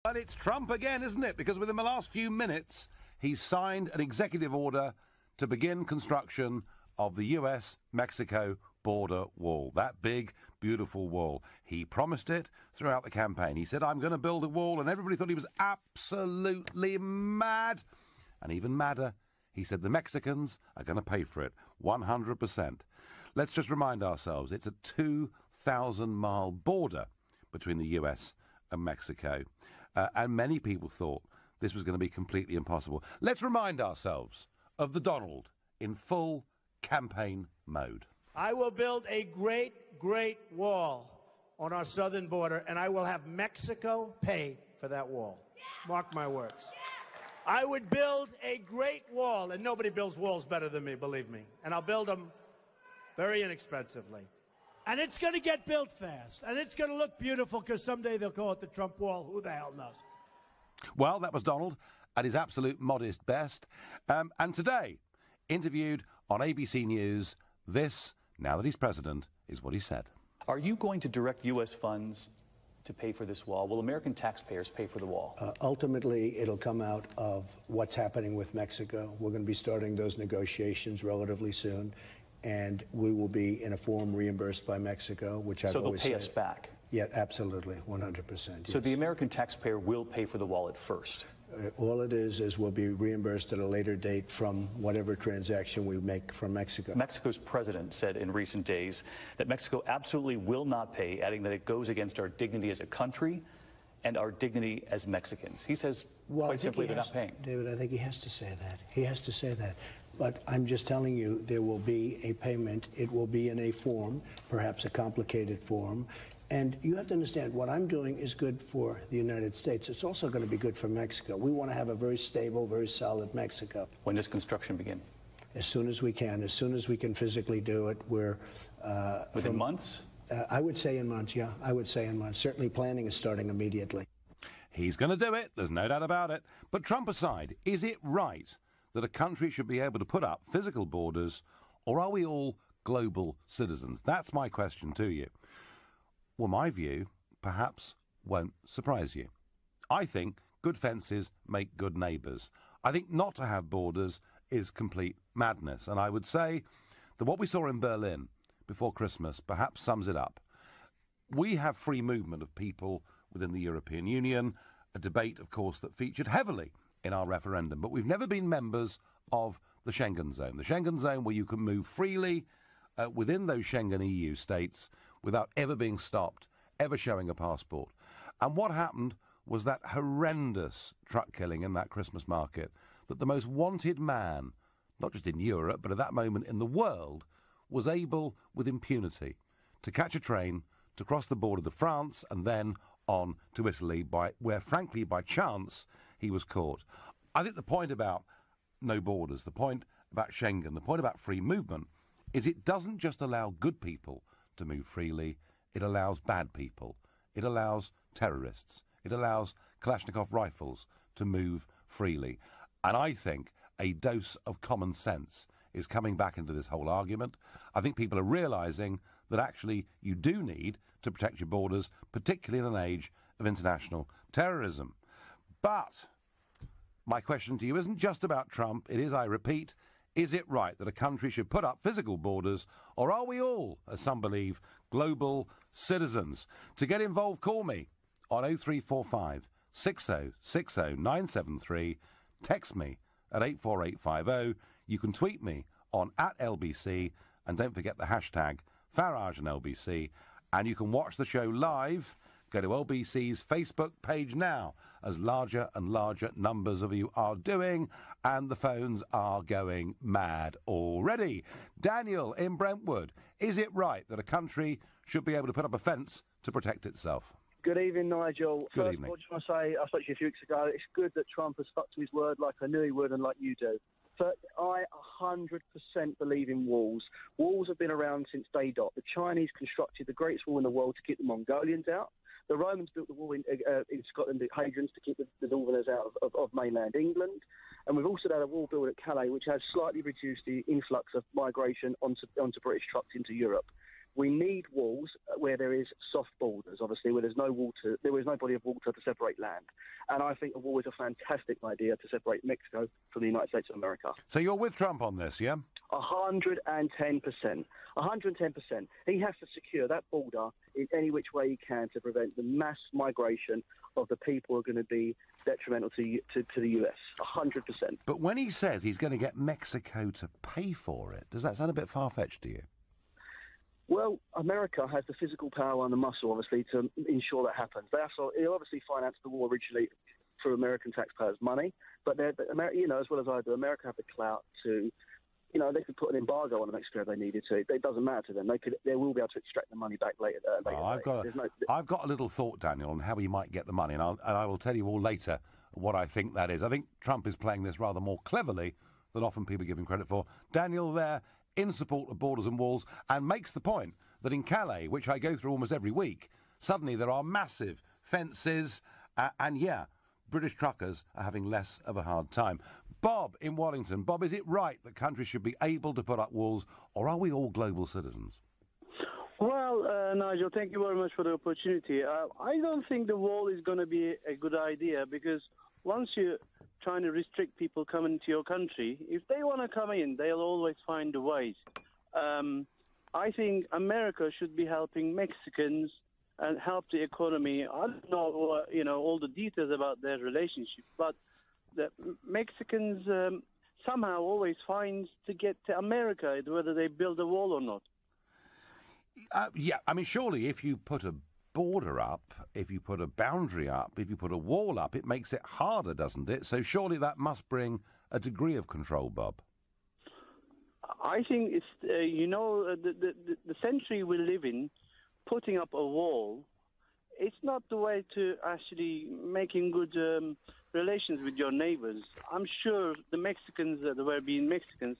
Well, it's Trump again, isn't it? Because within the last few minutes, he's signed an executive order to begin construction of the US-Mexico border wall. That big, beautiful wall. He promised it throughout the campaign. He said, I'm going to build a wall, and everybody thought he was absolutely mad. And even madder, he said the Mexicans are going to pay for it 100%. Let's just remind ourselves, it's a 2,000-mile border between the US and Mexico. And many people thought this was going to be completely impossible. Let's remind ourselves of the Donald in full campaign mode. I will build a great, great wall on our southern border, and I will have Mexico pay for that wall. Mark my words. I would build a great wall, and nobody builds walls better than me, believe me. And I'll build them very inexpensively. And it's going to get built fast. And it's going to look beautiful because someday they'll call it the Trump wall. Who the hell knows? Well, that was Donald at his absolute modest best. And today, interviewed on ABC News, this, now that he's president, is what he said. Are you going to direct U.S. funds to pay for this wall? Will American taxpayers pay for the wall? Ultimately, it'll come out of what's happening with Mexico. We're going to be starting those negotiations relatively soon. And we will be, in a form, reimbursed by Mexico, which I've always said. So they'll pay us back? Yeah, absolutely, 100%. Yes. So the American taxpayer will pay for the wall at first? All it is we'll be reimbursed at a later date from whatever transaction we make from Mexico. Mexico's president said in recent days that Mexico absolutely will not pay, adding that it goes against our dignity as a country and our dignity as Mexicans. He says, quite simply, they're not paying. David, I think he has to say that. He has to say that. But I'm just telling you, there will be a payment. It will be in a form, perhaps a complicated form. And you have to understand, what I'm doing is good for the United States. It's also going to be good for Mexico. We want to have a very stable, very solid Mexico. When does construction begin? As soon as we can physically do it. We're within months? I would say in months, yeah. I would say in months. Certainly planning is starting immediately. He's going to do it. There's no doubt about it. But Trump aside, is it right that a country should be able to put up physical borders, or are we all global citizens? That's my question to you. Well, my view perhaps won't surprise you. I think good fences make good neighbours. I think not to have borders is complete madness. And I would say that what we saw in Berlin before Christmas perhaps sums it up. We have free movement of people within the European Union, a debate, of course, that featured heavily in our referendum. But we've never been members of the Schengen zone. The Schengen zone where you can move freely within those Schengen EU states without ever being stopped, ever showing a passport. And what happened was that horrendous truck killing in that Christmas market, that the most wanted man, not just in Europe, but at that moment in the world, was able, with impunity, to catch a train, to cross the border to France, and then on to Italy, where, frankly, by chance, he was caught. I think the point about no borders, the point about Schengen, the point about free movement, is it doesn't just allow good people to move freely, it allows bad people. It allows terrorists. It allows Kalashnikov rifles to move freely. And I think a dose of common sense is coming back into this whole argument. I think people are realising that actually you do need to protect your borders, particularly in an age of international terrorism. But my question to you isn't just about Trump. It is, I repeat, is it right that a country should put up physical borders, or are we all, as some believe, global citizens? To get involved, call me on 0345 6060 973. Text me at 84850. You can tweet me on @LBC, and don't forget the hashtag Farage and LBC. And you can watch the show live. Go to LBC's Facebook page now, as larger and larger numbers of you are doing, and the phones are going mad already. Daniel in Brentwood, is it right that a country should be able to put up a fence to protect itself? Good evening, Nigel. Good evening. First of all, I just want to say, I spoke to you a few weeks ago, it's good that Trump has stuck to his word like I knew he would and like you do. But I 100% believe in walls. Walls have been around since day dot. The Chinese constructed the greatest wall in the world to keep the Mongolians out. The Romans built the wall in Scotland at Hadrian's to keep the Northerners out of mainland England. And we've also had a wall built at Calais, which has slightly reduced the influx of migration onto British trucks into Europe. We need walls where there is soft borders, obviously, where there's no water, there is no body of water to separate land. And I think a wall is a fantastic idea to separate Mexico from the United States of America. So you're with Trump on this, yeah? 110%. 110%. He has to secure that border in any which way he can to prevent the mass migration of the people who are going to be detrimental to the US. 100%. But when he says he's going to get Mexico to pay for it, does that sound a bit far-fetched to you? Well, America has the physical power and the muscle, obviously, to ensure that happens. He'll obviously financed the war originally through American taxpayers' money, but you know, as well as I do, America have the clout to, you know, they could put an embargo on Mexico if they needed to. It doesn't matter to them. They will be able to extract the money back later. I've got a little thought, Daniel, on how he might get the money, and I will tell you all later what I think that is. I think Trump is playing this rather more cleverly than often people give him credit for. Daniel there, in support of borders and walls, and makes the point that in Calais, which I go through almost every week, suddenly there are massive fences, and British truckers are having less of a hard time. Bob in Wallington. Bob, is it right that countries should be able to put up walls, or are we all global citizens? Well, Nigel, thank you very much for the opportunity. I don't think the wall is going to be a good idea, because once you're trying to restrict people coming into your country, if they want to come in, they'll always find a ways. I think America should be helping Mexicans and help the economy. I don't know, all the details about their relationship, but the Mexicans somehow always find to get to America, whether they build a wall or not. I mean, surely if you put a border up, if you put a boundary up, if you put a wall up, it makes it harder, doesn't it? So surely that must bring a degree of control, Bob. I think it's, the century we live in, putting up a wall, it's not the way to actually making good relations with your neighbors. I'm sure the Mexicans, the were being Mexicans,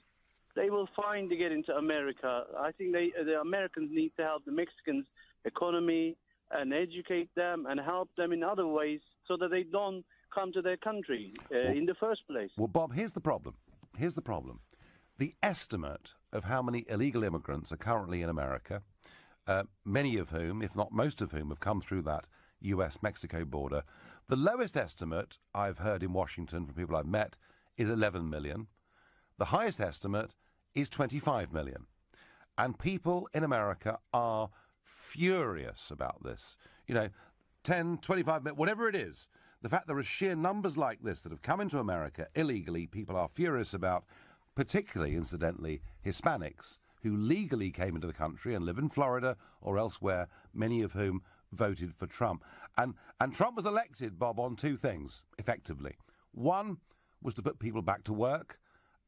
they will find to get into America. I think the Americans need to help the Mexicans' economy and educate them and help them in other ways so that they don't come to their country in the first place. Well, Bob, here's the problem. The estimate of how many illegal immigrants are currently in America, many of whom, if not most of whom, have come through that US-Mexico border. The lowest estimate I've heard in Washington from people I've met is 11 million. The highest estimate is 25 million. And people in America are furious about this. 10, 25 million, whatever it is. The fact there are sheer numbers like this that have come into America illegally, people are furious about, particularly, incidentally, Hispanics who legally came into the country and live in Florida or elsewhere, many of whom voted for Trump. And Trump was elected, Bob, on two things, effectively. One was to put people back to work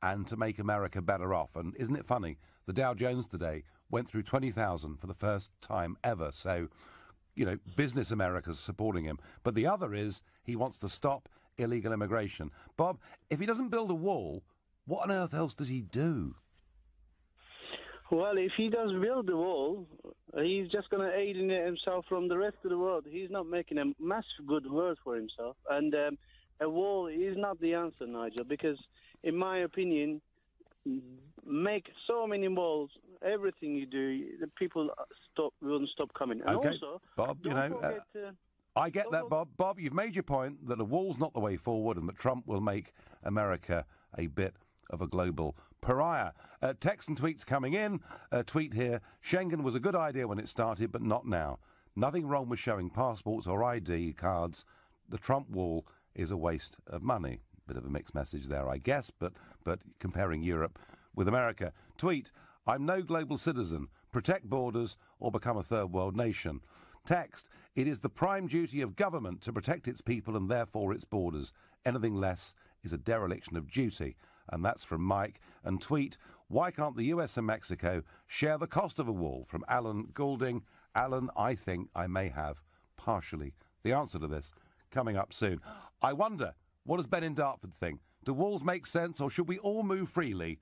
and to make America better off. And isn't it funny? The Dow Jones today went through 20,000 for the first time ever. So, business America's supporting him. But the other is he wants to stop illegal immigration. Bob, if he doesn't build a wall, what on earth else does he do? Well, if he does build the wall, he's just going to alienate himself from the rest of the world. He's not making a massive good word for himself. And a wall is not the answer, Nigel, because, in my opinion, make so many walls, everything you do, the people won't stop coming. And okay, also, Bob, I get that, Bob. Bob, you've made your point that a wall's not the way forward and that Trump will make America a bit of a global pariah. Texts and tweets coming in. Tweet here, Schengen was a good idea when it started, but not now. Nothing wrong with showing passports or ID cards. The Trump wall is a waste of money. Bit of a mixed message there, I guess, but comparing Europe with America. Tweet, I'm no global citizen. Protect borders or become a third world nation. Text, it is the prime duty of government to protect its people and therefore its borders. Anything less is a dereliction of duty. And that's from Mike. And tweet, why can't the US and Mexico share the cost of a wall? From Alan Goulding. Alan, I think I may have partially the answer to this coming up soon. I wonder, what does Ben in Dartford think? Do walls make sense, or should we all move freely,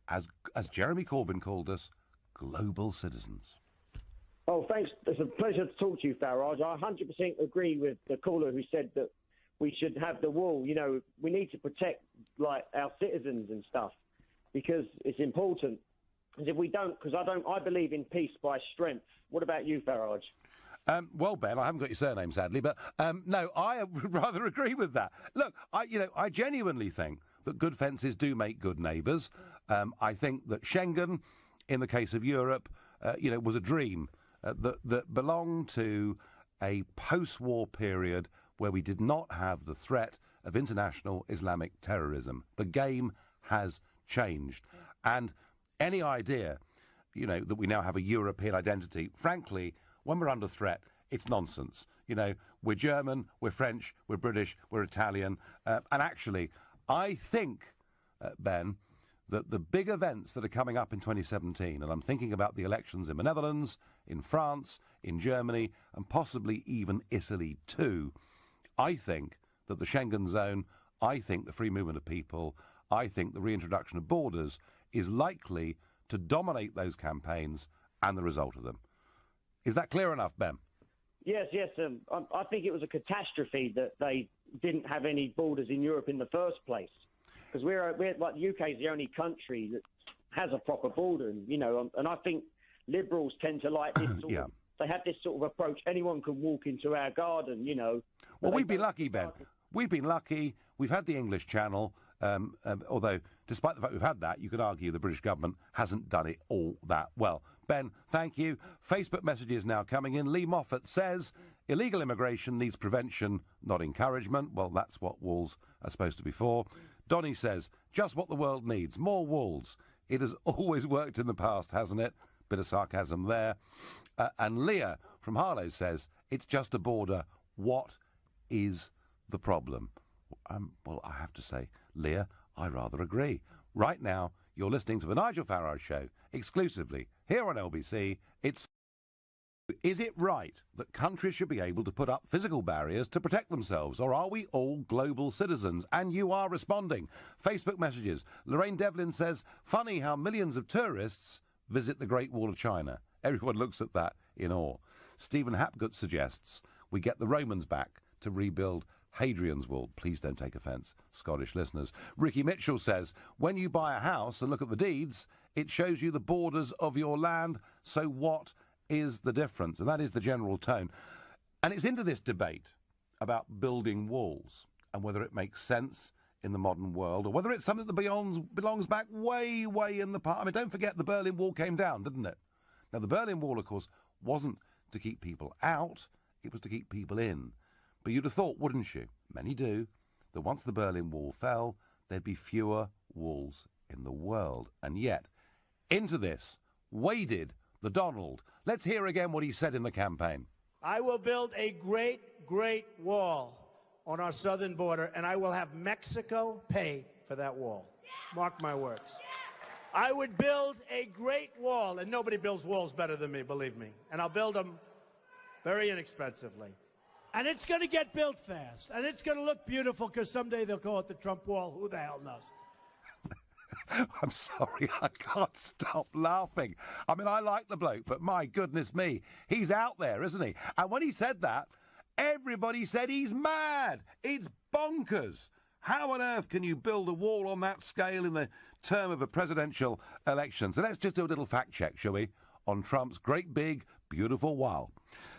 as Jeremy Corbyn called us, global citizens? Oh, thanks. It's a pleasure to talk to you, Farage. I 100% agree with the caller who said that we should have the wall. We need to protect, our citizens and stuff, because it's important. Because if we don't, I believe in peace by strength. What about you, Farage? Well, Ben, I haven't got your surname, sadly, but no, I would rather agree with that. Look, I genuinely think that good fences do make good neighbours. I think that Schengen, in the case of Europe, was a dream that belonged to a post-war period where we did not have the threat of international Islamic terrorism. The game has changed. And any idea, that we now have a European identity, frankly, when we're under threat, it's nonsense. We're German, we're French, we're British, we're Italian. And actually, I think, Ben, that the big events that are coming up in 2017, and I'm thinking about the elections in the Netherlands, in France, in Germany, and possibly even Italy too, I think that the Schengen zone, I think the free movement of people, I think the reintroduction of borders is likely to dominate those campaigns and the result of them. Is that clear enough, Ben? Yes. I think it was a catastrophe that they didn't have any borders in Europe in the first place. Because we're like the UK is the only country that has a proper border, and I think liberals tend to like this sort of, they have this sort of approach. Anyone can walk into our garden, Well, we've been lucky, Ben. We've been lucky. We've had the English Channel, although despite the fact we've had that, you could argue the British government hasn't done it all that well. Ben, thank you. Facebook messages now coming in. Lee Moffat says, illegal immigration needs prevention, not encouragement. Well, that's what walls are supposed to be for. Donny says, just what the world needs, more walls. It has always worked in the past, hasn't it? Bit of sarcasm there. And Leah from Harlow says, it's just a border. What is the problem? Well, I have to say, Leah, I rather agree. Right now, you're listening to the Nigel Farage Show, exclusively here on LBC. Is it right that countries should be able to put up physical barriers to protect themselves, or are we all global citizens? And you are responding. Facebook messages. Lorraine Devlin says, funny how millions of tourists visit the Great Wall of China. Everyone looks at that in awe. Stephen Hapgood suggests we get the Romans back to rebuild Hadrian's Wall. Please don't take offence, Scottish listeners. Ricky Mitchell says, when you buy a house and look at the deeds, it shows you the borders of your land. So what is the difference? And that is the general tone. And it's into this debate about building walls and whether it makes sense in the modern world or whether it's something that belongs back way, way in the past. I mean, don't forget the Berlin Wall came down, didn't it? Now, the Berlin Wall, of course, wasn't to keep people out. It was to keep people in. But you'd have thought, wouldn't you? Many do, that once the Berlin Wall fell, there'd be fewer walls in the world. And yet, into this waded the Donald. Let's hear again what he said in the campaign. I will build a great, great wall on our southern border, and I will have Mexico pay for that wall. Mark my words. I would build a great wall, and nobody builds walls better than me, believe me. And I'll build them very inexpensively. And it's going to get built fast. And it's going to look beautiful because someday they'll call it the Trump wall. Who the hell knows? I'm sorry, I can't stop laughing. I mean, I like the bloke, but my goodness me, he's out there, isn't he? And when he said that, everybody said he's mad. It's bonkers. How on earth can you build a wall on that scale in the term of a presidential election? So let's just do a little fact check, shall we, on Trump's great big, beautiful wall.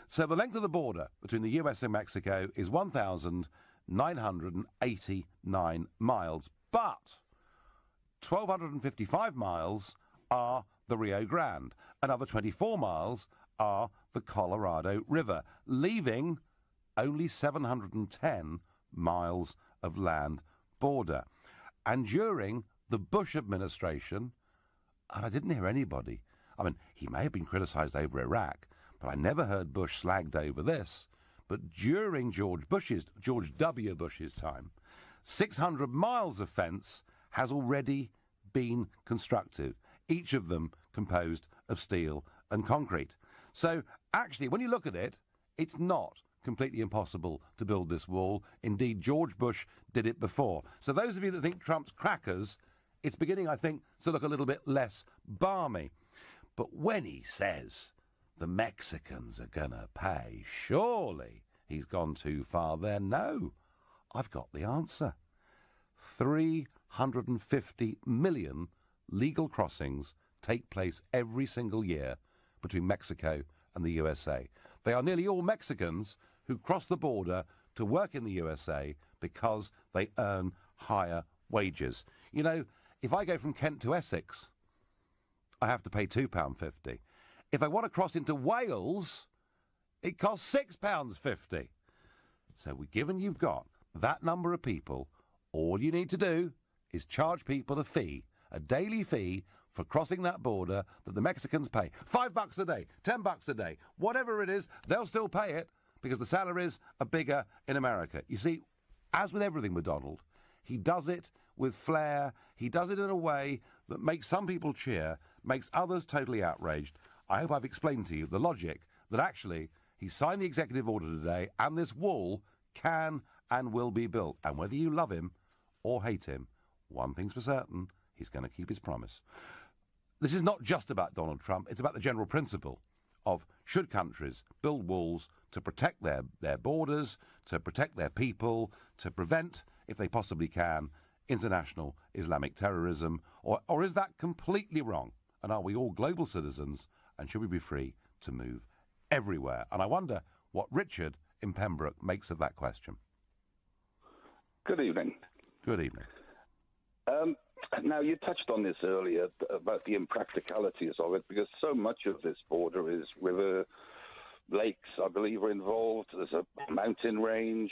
So the length of the border between the US and Mexico is 1,989 miles, but 1,255 miles are the Rio Grande. Another 24 miles are the Colorado River, leaving only 710 miles of land border. And during the Bush administration, and I didn't hear anybody, I mean, he may have been criticised over Iraq, but I never heard Bush slagged over this. But during George W. Bush's time, 600 miles of fence has already been constructed, each of them composed of steel and concrete. So actually, when you look at it, it's not completely impossible to build this wall. Indeed, George Bush did it before. So those of you that think Trump's crackers, it's beginning, I think, to look a little bit less balmy. But when he says the Mexicans are going to pay, surely he's gone too far there. No, I've got the answer. 350 million legal crossings take place every single year between Mexico and the USA. They are nearly all Mexicans who cross the border to work in the USA because they earn higher wages. You know, if I go from Kent to Essex, I have to pay £2.50. If I want to cross into Wales, it costs £6.50. So given you've got that number of people, all you need to do is charge people a fee, a daily fee for crossing that border that the Mexicans pay. $5 a day, $10 a day, whatever it is, they'll still pay it because the salaries are bigger in America. You see, as with everything with Donald, he does it with flair. He does it in a way that makes some people cheer, makes others totally outraged. I hope I've explained to you the logic that actually he signed the executive order today and this wall can and will be built. And whether you love him or hate him, one thing's for certain, he's going to keep his promise. This is not just about Donald Trump. It's about the general principle of should countries build walls to protect their borders, to protect their people, to prevent, if they possibly can, international Islamic terrorism, or is that completely wrong? And are we all global citizens, and should we be free to move everywhere? And I wonder what Richard in Pembroke makes of that question. Good evening. Good evening. Now, you touched on this earlier about the impracticalities of it, because so much of this border is river, lakes, I believe, are involved. There's a mountain range.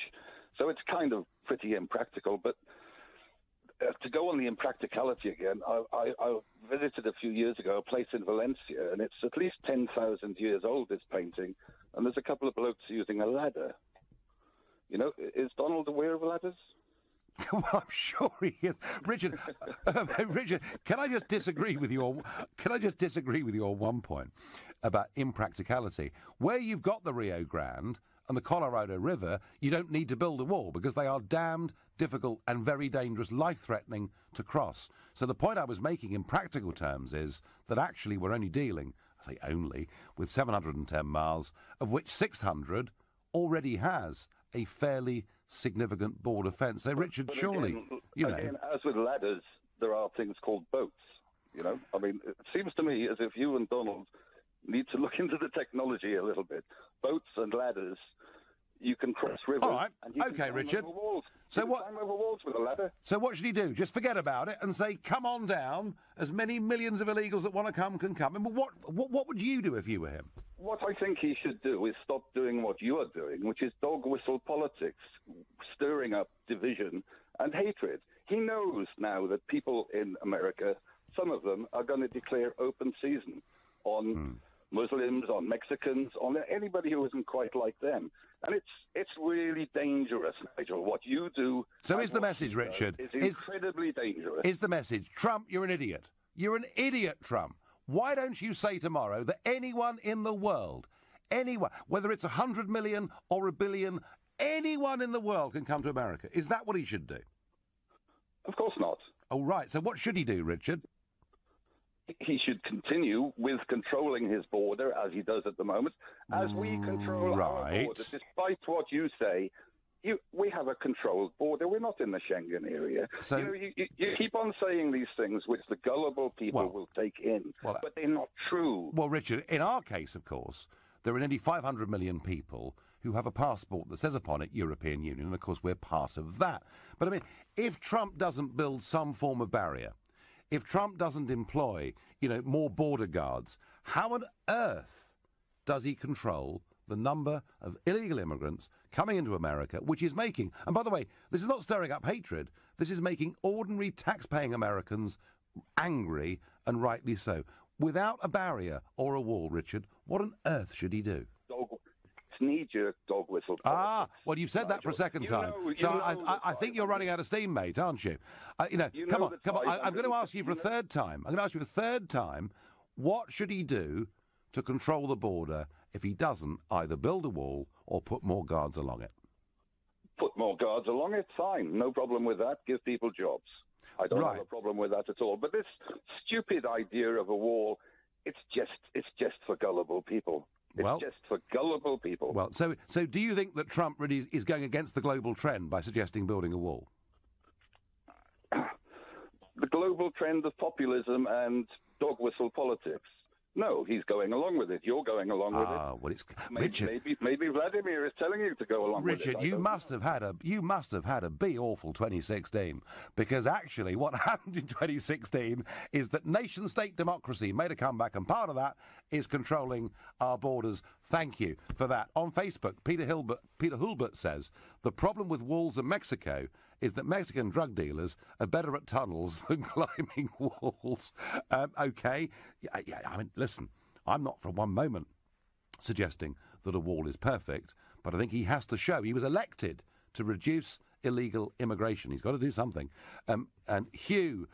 So it's kind of pretty impractical. But to go on the impracticality again, I visited a few years ago a place in Valencia, and it's at least 10,000 years old, this painting, and there's a couple of blokes using a ladder. You know, is Donald aware of ladders? Well, I'm sure he is. Richard, Richard, can I just disagree with you on one point about impracticality? Where you've got the Rio Grande and the Colorado River, you don't need to build a wall because they are damned difficult and very dangerous, life-threatening to cross. So the point I was making in practical terms is that actually we're only dealing, I say only, with 710 miles, of which 600 already has a fairly significant border fence. So, Richard, but surely, again, you know... Again, as with ladders, there are things called boats, you know? I mean, it seems to me as if you and Donald need to look into the technology a little bit. Boats and ladders, you can cross rivers. All right, and you can okay, Richard. Over walls. So you what? Can climb over walls with a ladder. So what should he do? Just forget about it and say, "Come on down. As many millions of illegals that want to come can come." And what would you do if you were him? What I think he should do is stop doing what you are doing, which is dog whistle politics, stirring up division and hatred. He knows now that people in America, some of them, are going to declare open season on Muslims, on Mexicans, on anybody who isn't quite like them. And it's really dangerous, Nigel. What you do... So is the message, Richard... ...is incredibly dangerous. Is the message, Trump, you're an idiot. You're an idiot, Trump. Why don't you say tomorrow that anyone in the world, anyone, whether it's 100 million or 1 billion, anyone in the world can come to America? Is that what he should do? Of course not. Oh, right. So what should he do, Richard? He should continue with controlling his border, as he does at the moment, as we control our border. Despite what you say, we have a controlled border. We're not in the Schengen area. So, you keep on saying these things, which the gullible people will take in, but they're not true. Well, Richard, in our case, of course, there are nearly 500 million people who have a passport that says upon it European Union, and of course we're part of that. But I mean, if Trump doesn't build some form of barrier, if Trump doesn't employ, more border guards, how on earth does he control the number of illegal immigrants coming into America, which is making, and by the way, this is not stirring up hatred, this is making ordinary tax-paying Americans angry, and rightly so. Without a barrier or a wall, Richard, what on earth should he do? It's knee-jerk dog whistle politics. Well, you've said that for a second time. I think you're running out of steam, mate, aren't you? Come on. I'm going to ask you for a third time. What should he do to control the border if he doesn't either build a wall or put more guards along it? Put more guards along it, fine. No problem with that. Give people jobs. I don't have a problem with that at all. But this stupid idea of a wall, it's just for gullible people. It's just for gullible people. Well, so do you think that Trump really is going against the global trend by suggesting building a wall? The global trend of populism and dog whistle politics. No, he's going along with it. You're going along with it. Well, it's Richard. Maybe Vladimir is telling you to go along with it. Richard, you must have had a be awful 2016, because actually what happened in 2016 is that nation-state democracy made a comeback, and part of that is controlling our borders. Thank you for that. On Facebook, Peter Hulbert says the problem with walls in Mexico is that Mexican drug dealers are better at tunnels than climbing walls. OK. Yeah, I mean, listen, I'm not for one moment suggesting that a wall is perfect, but I think he has to show he was elected to reduce illegal immigration. He's got to do something. And Hugh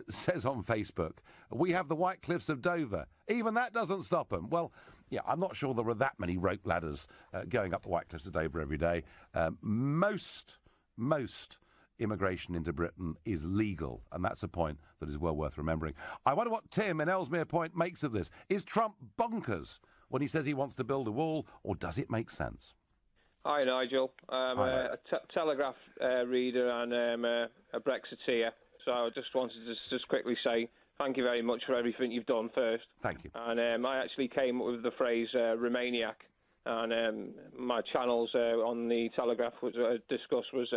says on Facebook, we have the White Cliffs of Dover. Even that doesn't stop them. Well, yeah, I'm not sure there are that many rope ladders going up the White Cliffs of Dover every day. Most immigration into Britain is legal, and that's a point that is well worth remembering. I wonder what Tim in Ellesmere Point makes of this. Is Trump bonkers when he says he wants to build a wall, or does it make sense? Hi, Nigel. I'm a Telegraph reader and a Brexiteer, so I just wanted to just quickly say thank you very much for everything you've done first. Thank you. And I actually came up with the phrase Romaniac, and my channels on the Telegraph was discussed was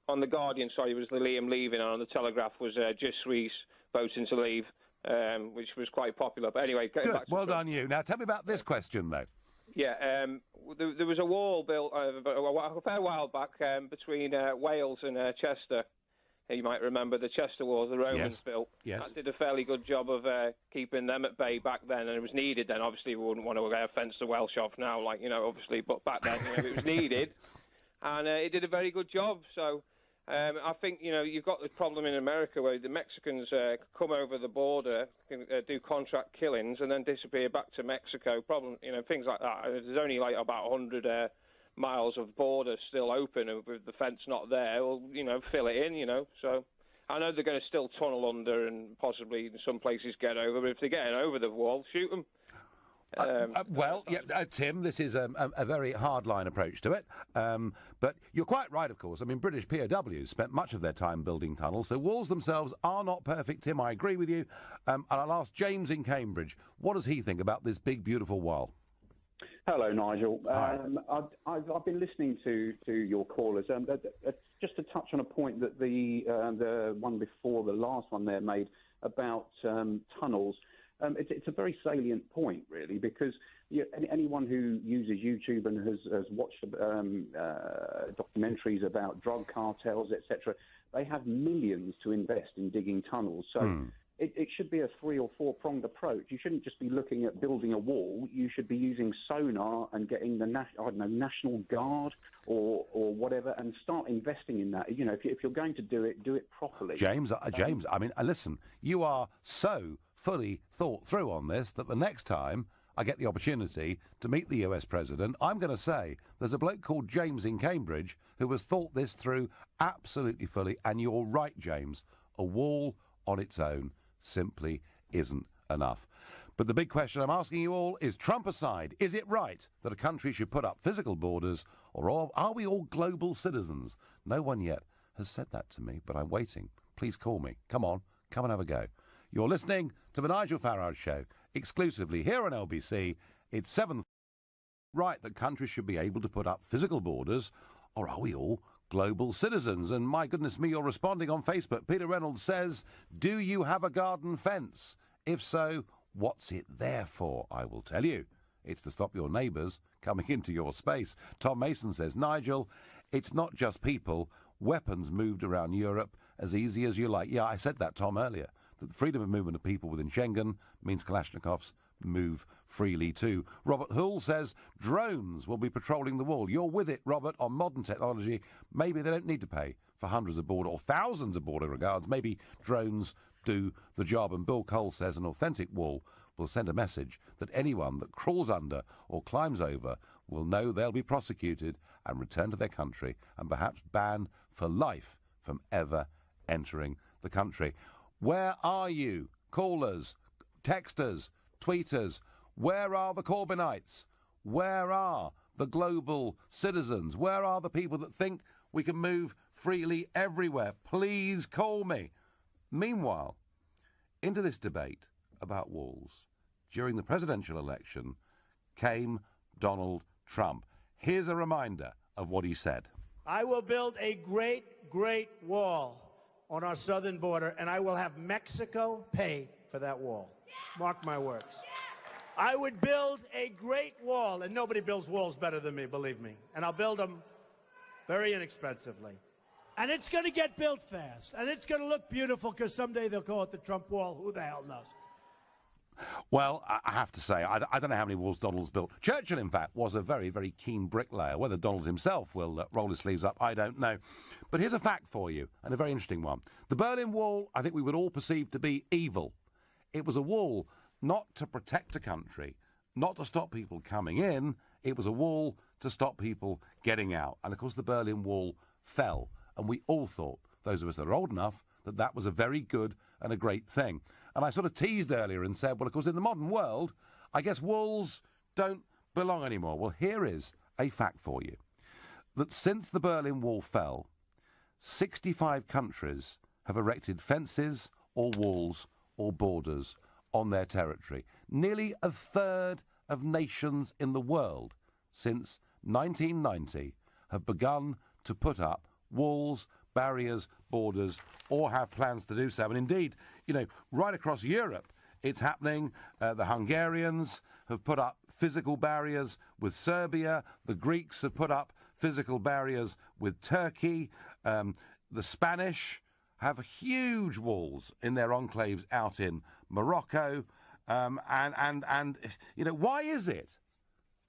on the Guardian, was the Liam leaving, and on the Telegraph was Je suis voting to leave, which was quite popular. But anyway, good. Well done, you. Now tell me about this question, though. Yeah, there was a wall built a fair while back between Wales and Chester. You might remember the Chester Wall the Romans built. Yes. That did a fairly good job of keeping them at bay back then, and it was needed then. Obviously, we wouldn't want to fence the Welsh off now, obviously, but back then it was needed, and it did a very good job. So I think, you've got the problem in America where the Mexicans come over the border, do contract killings, and then disappear back to Mexico. Things like that. There's only about 100 miles of border still open, and with the fence not there, well, fill it in, So I know they're going to still tunnel under and possibly in some places get over, but if they're getting over the wall, shoot them. Tim, this is a very hardline approach to it. But you're quite right, of course. I mean, British POWs spent much of their time building tunnels, so walls themselves are not perfect, Tim. I agree with you. And I'll ask James in Cambridge, what does he think about this big, beautiful wall? Hello, Nigel. I've been listening to your callers. Just to touch on a point that the one before the last one there made about tunnels. It's a very salient point, really, because anyone who uses YouTube and has watched documentaries about drug cartels, etc., they have millions to invest in digging tunnels. So it should be a 3 or 4 pronged approach. You shouldn't just be looking at building a wall. You should be using sonar and getting the National Guard or whatever, and start investing in that. If you're going to do it properly. James, I mean, listen, you are so fully thought through on this that the next time I get the opportunity to meet the US President, I'm going to say there's a bloke called James in Cambridge who has thought this through absolutely fully, and you're right, James, a wall on its own simply isn't enough. But the big question I'm asking you all is, Trump aside, is it right that a country should put up physical borders, or are we all global citizens? No one yet has said that to me, but I'm waiting. Please call me. Come on, come and have a go. You're listening to the Nigel Farage Show, exclusively here on LBC. It's 7. Right that countries should be able to put up physical borders, or are we all global citizens? And my goodness me, you're responding on Facebook. Peter Reynolds says, do you have a garden fence? If so, what's it there for? I will tell you. It's to stop your neighbours coming into your space. Tom Mason says, Nigel, it's not just people. Weapons moved around Europe as easy as you like. Yeah, I said that, Tom, earlier. That the freedom of movement of people within Schengen means Kalashnikovs move freely too. Robert Hull says drones will be patrolling the wall. You're with it, Robert, on modern technology. Maybe they don't need to pay for hundreds of border or thousands of border guards. Maybe drones do the job. And Bill Cole says an authentic wall will send a message that anyone that crawls under or climbs over will know they'll be prosecuted and returned to their country, and perhaps banned for life from ever entering the country. Where are you? Callers, texters, tweeters. Where are the Corbynites? Where are the global citizens? Where are the people that think we can move freely everywhere? Please call me. Meanwhile, into this debate about walls during the presidential election came Donald Trump. Here's a reminder of what he said. I will build a great, great wall on our southern border, and I will have Mexico pay for that wall. Mark my words. I would build a great wall, and nobody builds walls better than me, believe me. And I'll build them very inexpensively. And it's going to get built fast. And it's going to look beautiful because someday they'll call it the Trump wall. Who the hell knows? Well, I have to say, I don't know how many walls Donald's built. Churchill, in fact, was a very, very keen bricklayer. Whether Donald himself will roll his sleeves up, I don't know. But here's a fact for you, and a very interesting one. The Berlin Wall, I think we would all perceive to be evil. It was a wall not to protect a country, not to stop people coming in. It was a wall to stop people getting out. And, of course, the Berlin Wall fell. And we all thought, those of us that are old enough, that that was a very good and a great thing. And I sort of teased earlier and said, well, of course, in the modern world, I guess walls don't belong anymore. Well, here is a fact for you. That since the Berlin Wall fell, 65 countries have erected fences or walls or borders on their territory. Nearly a third of nations in the world since 1990 have begun to put up walls, barriers, borders, or have plans to do so. And indeed, you know, right across Europe, it's happening. The Hungarians have put up physical barriers with Serbia. The Greeks have put up physical barriers with Turkey. The Spanish have huge walls in their enclaves out in Morocco. And you know, why is it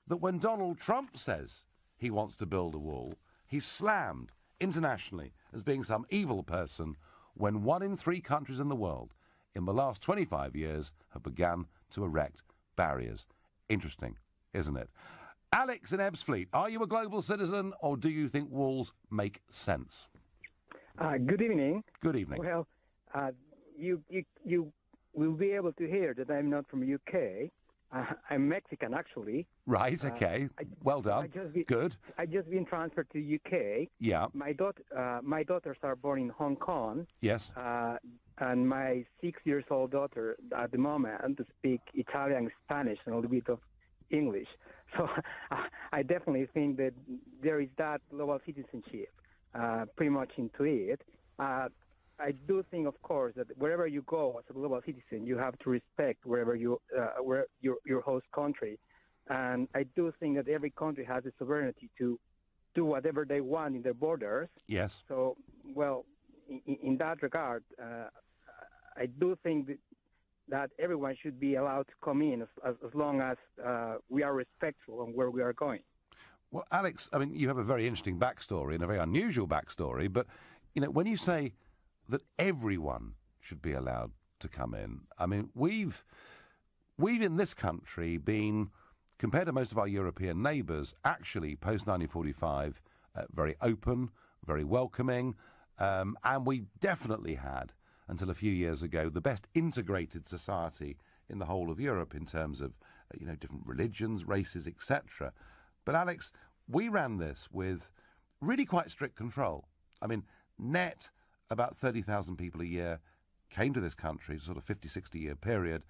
that when Donald Trump says he wants to build a wall, he's slammed internationally as being some evil person, when 1 in 3 countries in the world in the last 25 years have begun to erect barriers? Interesting, isn't it? Alex in Ebbsfleet, are you a global citizen, or do you think walls make sense? Good evening. Good evening. Well, you will be able to hear that I'm not from UK. I'm Mexican, actually. Right, okay. Well done. Good. I just been transferred to UK. Yeah. My daughters are born in Hong Kong. Yes. And my 6-year-old daughter at the moment speak Italian, Spanish, and a little bit of English. So I definitely think that there is that global citizenship pretty much into it. I do think, of course, that wherever you go as a global citizen, you have to respect wherever where your host country. And I do think that every country has the sovereignty to do whatever they want in their borders. Yes. So, well, in that regard, I do think that everyone should be allowed to come in as long as we are respectful on where we are going. Well, Alex, I mean, you have a very interesting backstory and a very unusual backstory, but, you know, when you say that everyone should be allowed to come in, I mean, we've in this country been, compared to most of our European neighbours, actually, post-1945, very open, very welcoming, and we definitely had, until a few years ago, the best integrated society in the whole of Europe in terms of, you know, different religions, races, etc. But, Alex, we ran this with really quite strict control. I mean, net, about 30,000 people a year came to this country, sort of 50, 60-year period,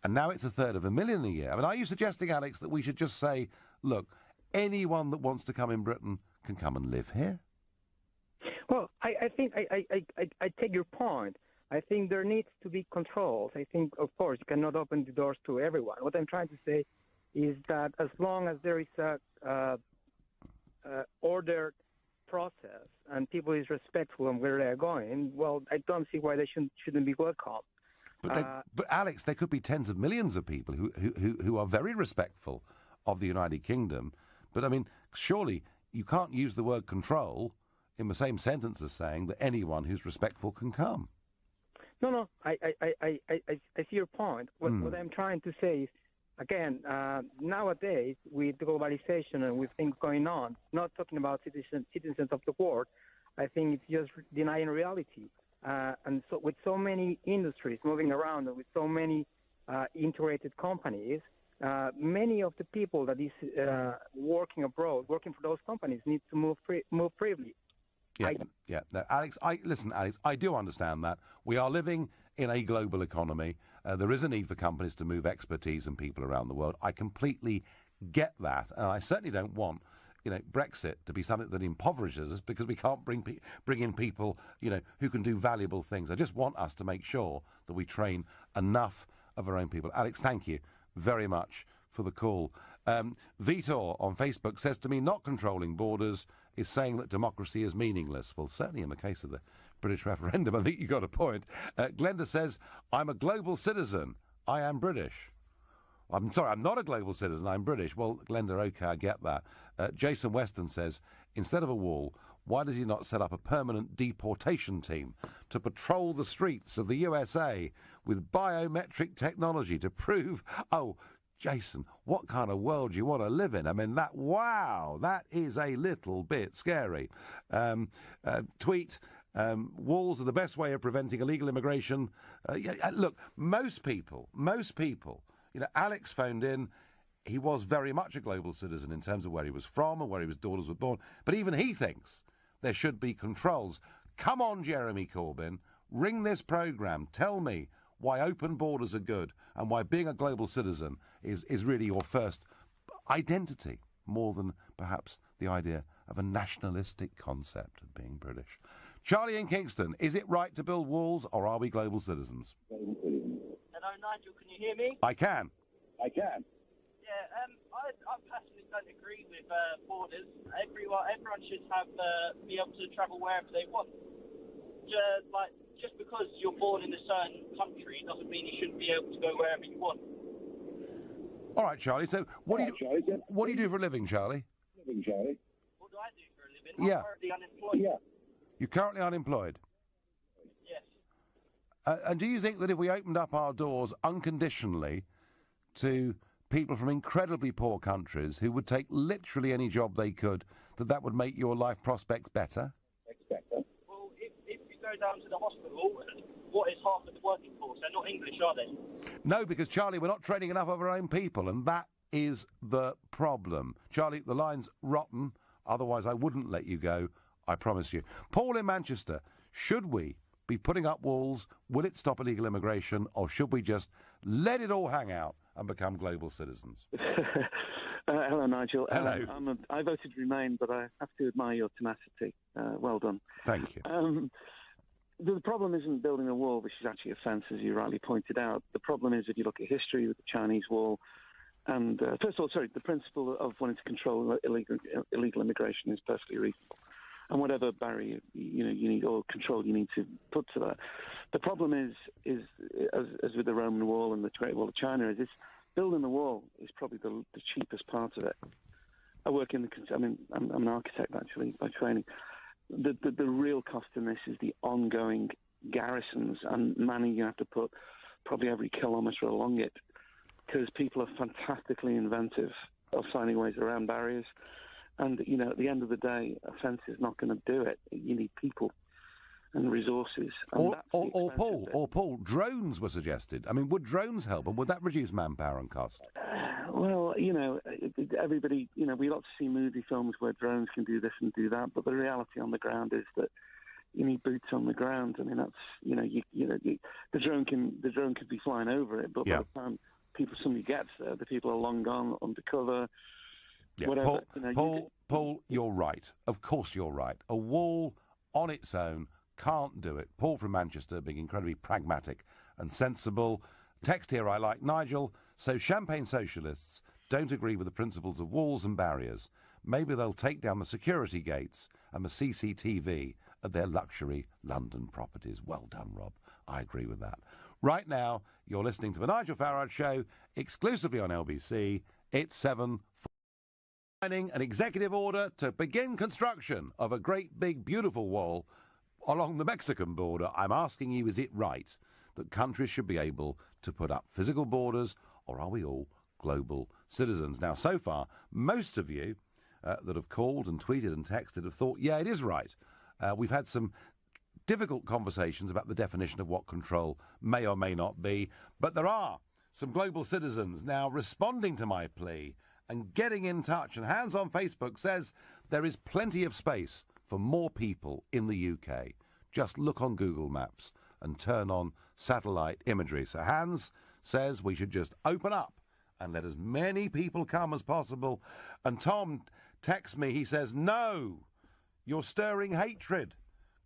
and now it's 1,250,000 a year. I mean, are you suggesting, Alex, that we should just say, look, anyone that wants to come in Britain can come and live here? Well, I think I take your point. I think there needs to be controls. I think, of course, you cannot open the doors to everyone. What I'm trying to say is that as long as there is a ordered process and people is respectful on where they're going, well, I don't see why they shouldn't be welcome. But Alex, there could be tens of millions of people who are very respectful of the United Kingdom. But, I mean, surely you can't use the word control in the same sentence as saying that anyone who's respectful can come. No, I see your point. What I'm trying to say is, again, nowadays, with globalization and with things going on, not talking about citizens of the world, I think it's just denying reality. And so with so many industries moving around and with so many integrated companies, many of the people that is working abroad, working for those companies, need to move freely. Yeah. No, Alex, listen, Alex, I do understand that. We are living in a global economy. There is a need for companies to move expertise and people around the world. I completely get that, and I certainly don't want, Brexit to be something that impoverishes us because we can't bring in people, who can do valuable things. I just want us to make sure that we train enough of our own people. Alex, thank you very much for the call. Vitor on Facebook says to me, not controlling borders is saying that democracy is meaningless. Well, certainly in the case of the British referendum, I think you got a point. Glenda says, I'm a global citizen. I am British. I'm sorry, I'm not a global citizen, I'm British. Well, Glenda, OK, I get that. Jason Weston says, instead of a wall, why does he not set up a permanent deportation team to patrol the streets of the USA with biometric technology to prove... Oh, Jason, what kind of world do you want to live in? I mean, that is a little bit scary. Tweet, walls are the best way of preventing illegal immigration. Look, most people, Alex phoned in. He was very much a global citizen in terms of where he was from and where his daughters were born. But even he thinks there should be controls. Come on, Jeremy Corbyn, ring this programme. Tell me why open borders are good and why being a global citizen is really your first identity, more than perhaps the idea of a nationalistic concept of being British. Charlie in Kingston, is it right to build walls or are we global citizens? Hello, Nigel, can you hear me? I can. Yeah, I personally don't agree with borders. Everyone should be able to travel wherever they want. Just because you're born in a certain country doesn't mean you shouldn't be able to go wherever you want. All right, Charlie. So, what do you do for a living, Charlie? What do I do for a living? Yeah. I'm currently unemployed. Yeah. You're currently unemployed? Yes. And do you think that if we opened up our doors unconditionally to people from incredibly poor countries who would take literally any job they could, that would make your life prospects better? Well, if you go down to the hospital, what is half of the working force? They're not English, are they? No, because, Charlie, we're not training enough of our own people, and that is the problem. Charlie, the line's rotten, otherwise I wouldn't let you go, I promise you. Paul in Manchester, should we be putting up walls? Will it stop illegal immigration, or should we just let it all hang out and become global citizens? Hello, Nigel. Hello. I voted Remain, but I have to admire your tenacity. Well done. Thank you. The problem isn't building a wall, which is actually a fence, as you rightly pointed out. The problem is, if you look at history with the Chinese wall, and first of all, the principle of wanting to control illegal immigration is perfectly reasonable. And whatever barrier you need or control you need to put to that. The problem is as with the Roman Wall and the Great Wall of China, is this building the wall is probably the cheapest part of it. I work in I'm an architect actually by training. The real cost in this is the ongoing garrisons and manning you have to put probably every kilometre along it, because people are fantastically inventive of finding ways around barriers. And, at the end of the day, a fence is not going to do it. You need people and resources. And Paul, drones were suggested. I mean, would drones help, and would that reduce manpower and cost? Well, everybody, we like to see movie films where drones can do this and do that, but the reality on the ground is that you need boots on the ground. I mean, that's, the drone could be flying over it, but by the time somebody gets there, the people are long gone, undercover. Yeah. Whatever, Paul, you're right. Of course you're right. A wall on its own can't do it. Paul from Manchester being incredibly pragmatic and sensible. Text here I like. Nigel, so Champagne socialists don't agree with the principles of walls and barriers. Maybe they'll take down the security gates and the CCTV at their luxury London properties. Well done, Rob. I agree with that. Right now, you're listening to the Nigel Farage Show, exclusively on LBC. It's 7:40. Signing an executive order to begin construction of a great big beautiful wall along the Mexican border. I'm asking you, is it right that countries should be able to put up physical borders, or are we all global citizens? Now, so far, most of you that have called and tweeted and texted have thought, yeah, it is right. We've had some difficult conversations about the definition of what control may or may not be, but there are some global citizens now responding to my plea and getting in touch. And Hands on Facebook says there is plenty of space for more people in the UK. Just look on Google Maps and turn on satellite imagery. So Hans says we should just open up and let as many people come as possible. And Tom texts me, he says, no, you're stirring hatred.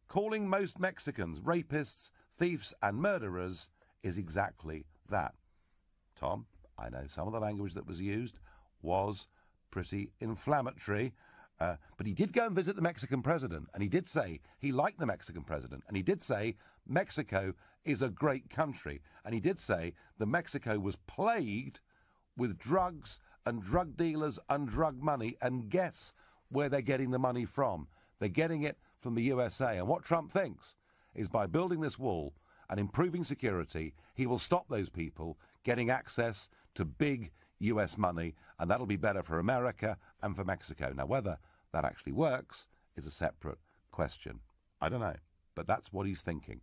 Calling most Mexicans rapists, thieves and murderers is exactly that. Tom, I know some of the language that was used was pretty inflammatory, but he did go and visit the Mexican president, and he did say he liked the Mexican president, and he did say Mexico is a great country, and he did say that Mexico was plagued with drugs and drug dealers and drug money, and guess where they're getting the money from? They're getting it from the USA, and what Trump thinks is by building this wall and improving security, he will stop those people getting access to big US money, and that'll be better for America and for Mexico. Now, whether that actually works is a separate question. I don't know, but that's what he's thinking.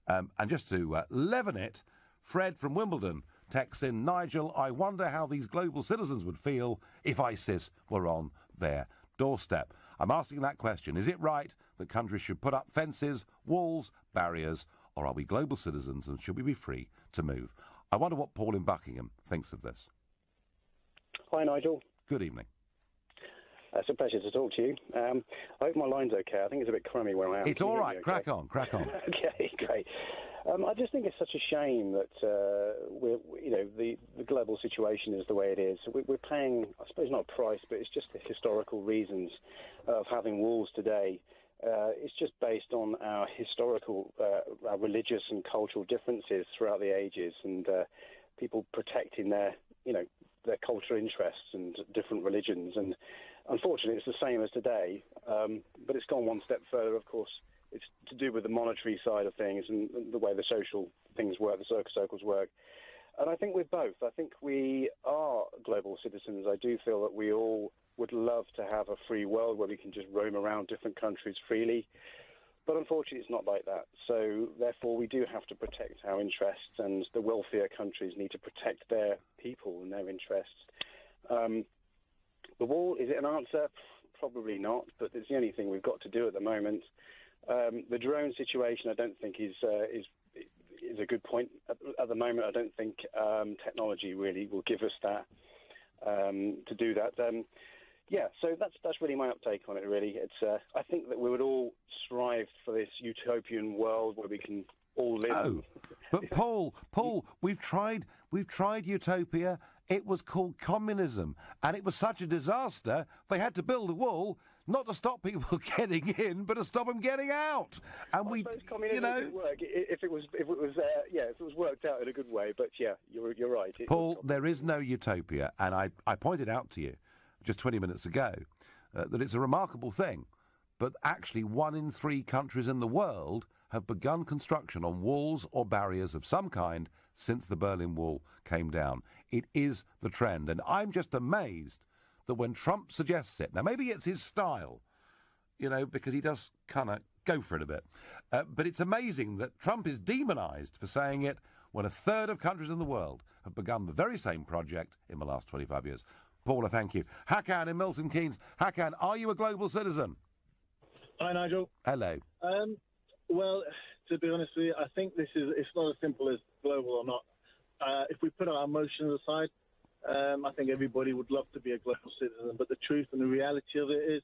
And just to leaven it, Fred from Wimbledon texts in, Nigel, I wonder how these global citizens would feel if ISIS were on their doorstep. I'm asking that question. Is it right that countries should put up fences, walls, barriers, or are we global citizens and should we be free to move? I wonder what Paul in Buckingham thinks of this. Hi, Nigel. Good evening. It's a pleasure to talk to you. I hope my line's okay. I think it's a bit crummy where I am. It's all right. Okay? Crack on. Okay, great. I just think it's such a shame that the global situation is the way it is. We're paying, I suppose, not a price, but it's just the historical reasons of having walls today. It's just based on our historical, our religious and cultural differences throughout the ages, and people protecting their cultural interests and different religions. And unfortunately, it's the same as today, but it's gone one step further, of course. It's to do with the monetary side of things and the way the social things work, the circles work. And I think we're both. I think we are global citizens. I do feel that we all would love to have a free world where we can just roam around different countries freely. But unfortunately, it's not like that. So therefore, we do have to protect our interests, and the wealthier countries need to protect their people and their interests. The wall, is it an answer? Probably not, but it's the only thing we've got to do at the moment. The drone situation, I don't think is a good point at the moment. I don't think technology really will give us that to do that. So that's really my uptake on it. Really, it's I think that we would all strive for this utopian world where we can all live. Oh, but Paul, we've tried utopia. It was called communism, and it was such a disaster. They had to build a wall, not to stop people getting in, but to stop them getting out. And I suppose communism would work if it was worked out in a good way. But yeah, you're right. Paul, there is no utopia, and I pointed out to you just 20 minutes ago that it's a remarkable thing, but actually 1 in 3 countries in the world have begun construction on walls or barriers of some kind since the Berlin Wall came down. It is the trend, and I'm just amazed that when Trump suggests it, now maybe it's his style, because he does kind of go for it a bit, but it's amazing that Trump is demonised for saying it when 1/3 of countries in the world have begun the very same project in the last 25 years. Paula, thank you. Hakan in Milton Keynes. Hakan, are you a global citizen? Hi, Nigel. Hello. Well, to be honest with you, I think it's not as simple as global or not. If we put our emotions aside, I think everybody would love to be a global citizen, but the truth and the reality of it is,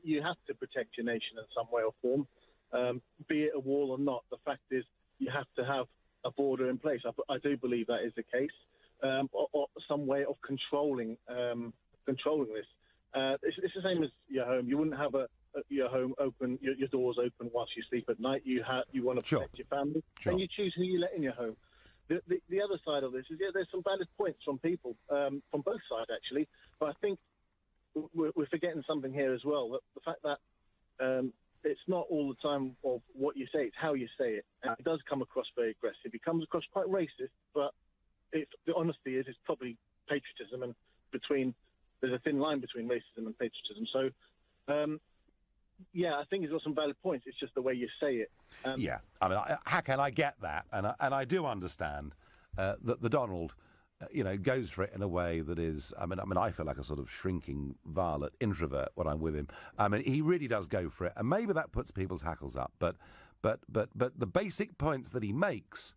you have to protect your nation in some way or form, be it a wall or not. The fact is, you have to have a border in place. I do believe that is the case, or some way of controlling this. It's the same as your home. You wouldn't have your home open, your doors open whilst you sleep at night. You want to protect your family, and you choose who you let in your home. The other side of this is, there's some valid points from people, from both sides actually, but I think we're forgetting something here as well. That the fact that it's not all the time of what you say, it's how you say it. And it does come across very aggressive. It comes across quite racist, but the honesty is it's probably patriotism, and there's a thin line between racism and patriotism. So, I think it's got some valid points. It's just the way you say it. I mean, Hakan, I get that, and I do understand that the Donald goes for it in a way that is, I mean, I feel like a sort of shrinking violet introvert when I'm with him. I mean, he really does go for it, and maybe that puts people's hackles up. But the basic points that he makes,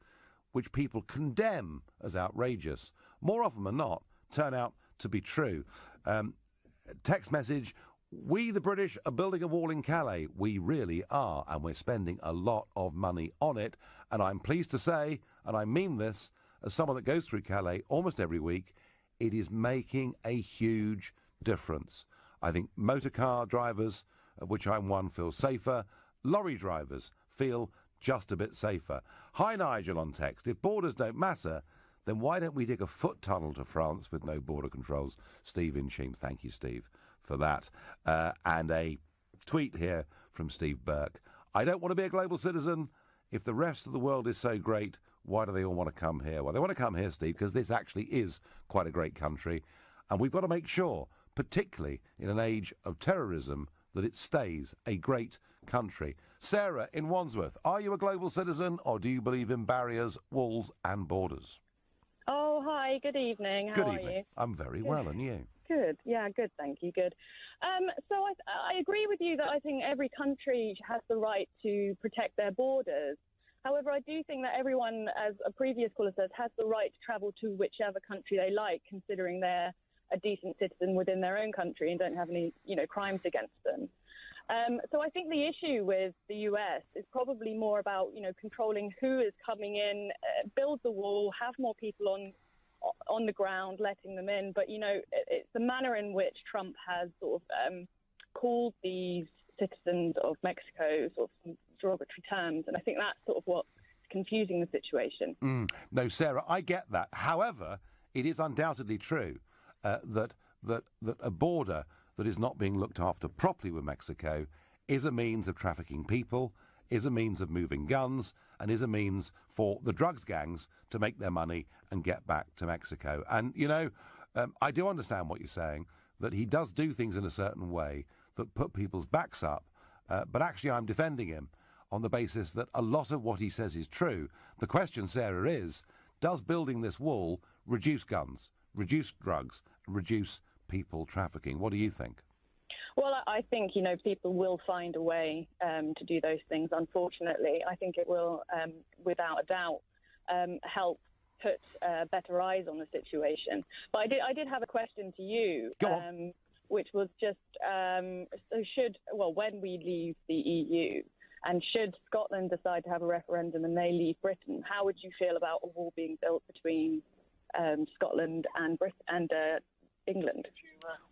which people condemn as outrageous, more often than not, turn out to be true. Text message: we, the British, are building a wall in Calais. We really are, and we're spending a lot of money on it. And I'm pleased to say, and I mean this, as someone that goes through Calais almost every week, it is making a huge difference. I think motor car drivers, of which I'm one, feel safer. Lorry drivers feel just a bit safer. Hi, Nigel on text. If borders don't matter, then why don't we dig a foot tunnel to France with no border controls? Steve in Cheam. Thank you, Steve, for that. And a tweet here from Steve Burke. I don't want to be a global citizen. If the rest of the world is so great, why do they all want to come here? Well, they want to come here, Steve, because this actually is quite a great country. And we've got to make sure, particularly in an age of terrorism, that it stays a great country. Sarah in Wandsworth, are you a global citizen or do you believe in barriers, walls and borders? Oh, hi, good evening. How are you? I'm very well, and you? Good, yeah, good, thank you, good. So I agree with you that I think every country has the right to protect their borders. However, I do think that everyone, as a previous caller says, has the right to travel to whichever country they like, considering they're a decent citizen within their own country and don't have any, crimes against them. So I think the issue with the US is probably more about, controlling who is coming in, build the wall, have more people on the ground, letting them in. But, it's the manner in which Trump has sort of called these citizens of Mexico sort of derogatory terms. And I think that's sort of what's confusing the situation. No, Sarah, I get that. However, it is undoubtedly true that a border that is not being looked after properly with Mexico is a means of trafficking people, is a means of moving guns, and is a means for the drugs gangs to make their money and get back to Mexico. And, I do understand what you're saying, that he does do things in a certain way that put people's backs up, but actually I'm defending him on the basis that a lot of what he says is true. The question, Sarah, is, does building this wall reduce guns, reduce drugs, reduce people trafficking? What do you think? Well, I think, people will find a way to do those things, unfortunately. I think it will, without a doubt, help put better eyes on the situation. But I did have a question to you, which was just, when we leave the EU, and should Scotland decide to have a referendum and they leave Britain, how would you feel about a wall being built between Scotland and England?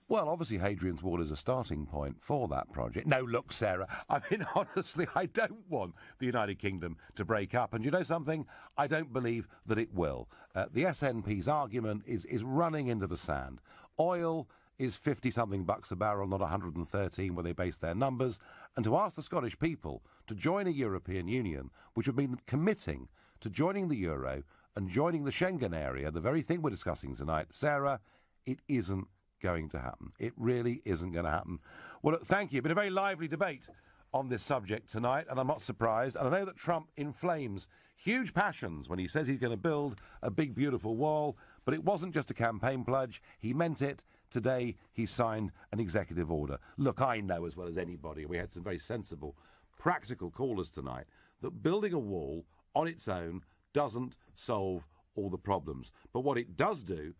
Well, obviously Hadrian's Wall is a starting point for that project. No, look, Sarah, I mean, honestly, I don't want the United Kingdom to break up. And you know something? I don't believe that it will. The SNP's argument is running into the sand. Oil is 50-something bucks a barrel, not 113 where they base their numbers. And to ask the Scottish people to join a European Union, which would mean committing to joining the euro and joining the Schengen area, the very thing we're discussing tonight, Sarah, it isn't going to happen. It really isn't going to happen. Well, look, thank you. It's been a very lively debate on this subject tonight, and I'm not surprised. And I know that Trump inflames huge passions when he says he's going to build a big, beautiful wall, but it wasn't just a campaign pledge. He meant it. Today, he signed an executive order. Look, I know as well as anybody, we had some very sensible, practical callers tonight, that building a wall on its own doesn't solve all the problems. But what it does do,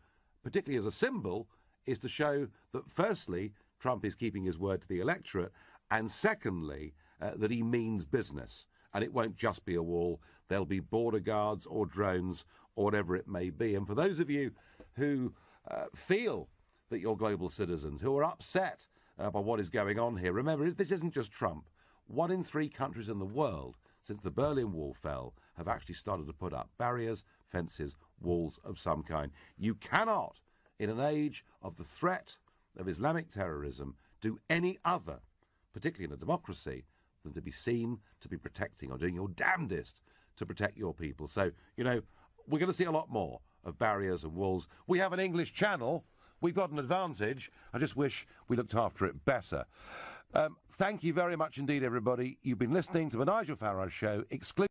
particularly as a symbol, is to show that, firstly, Trump is keeping his word to the electorate, and secondly, that he means business. And it won't just be a wall. There'll be border guards or drones or whatever it may be. And for those of you who feel that you're global citizens, who are upset by what is going on here, remember, this isn't just Trump. 1 in 3 countries in the world, since the Berlin Wall fell, have actually started to put up barriers, fences, walls of some kind. You cannot, in an age of the threat of Islamic terrorism, do any other, particularly in a democracy, than to be seen to be protecting or doing your damnedest to protect your people. So, we're going to see a lot more of barriers and walls. We have an English channel. We've got an advantage. I just wish we looked after it better. Thank you very much indeed, everybody. You've been listening to the Nigel Farage Show, exclusive.